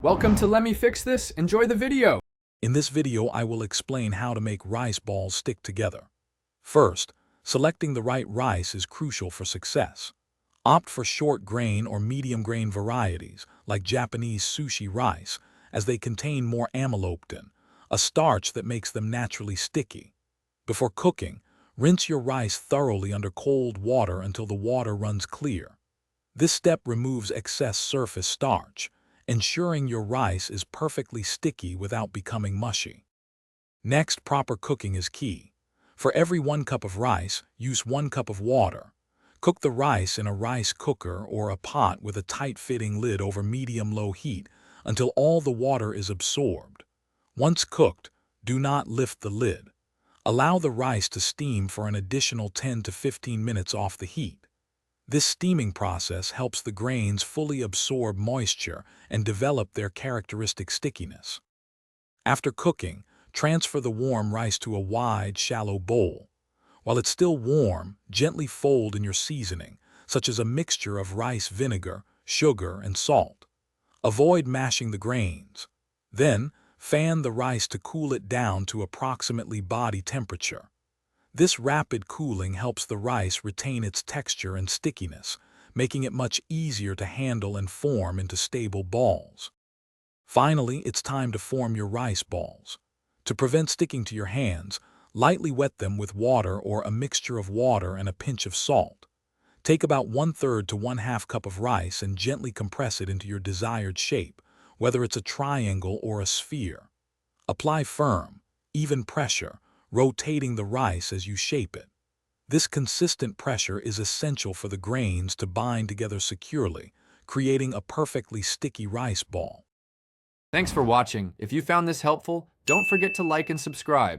Welcome to Let Me Fix This. Enjoy the video. In this video, I will explain how to make rice balls stick together. First, selecting the right rice is crucial for success. Opt for short grain or medium grain varieties, like Japanese sushi rice, as they contain more amylopectin, a starch that makes them naturally sticky. Before cooking, rinse your rice thoroughly under cold water until the water runs clear. This step removes excess surface starch, ensuring your rice is perfectly sticky without becoming mushy. Next, proper cooking is key. For every 1 cup of rice, use 1 cup of water. Cook the rice in a rice cooker or a pot with a tight-fitting lid over medium-low heat until all the water is absorbed. Once cooked, do not lift the lid. Allow the rice to steam for an additional 10 to 15 minutes off the heat. This steaming process helps the grains fully absorb moisture and develop their characteristic stickiness. After cooking, transfer the warm rice to a wide, shallow bowl. While it's still warm, gently fold in your seasoning, such as a mixture of rice vinegar, sugar, and salt. Avoid mashing the grains. Then, fan the rice to cool it down to approximately body temperature. This rapid cooling helps the rice retain its texture and stickiness, making it much easier to handle and form into stable balls. Finally, it's time to form your rice balls. To prevent sticking to your hands, lightly wet them with water or a mixture of water and a pinch of salt. Take about 1/3 to 1/2 cup of rice and gently compress it into your desired shape, whether it's a triangle or a sphere. Apply firm, even pressure, rotating the rice as you shape it. This consistent pressure is essential for the grains to bind together securely, creating a perfectly sticky rice ball. Thanks for watching. If you found this helpful, don't forget to like and subscribe.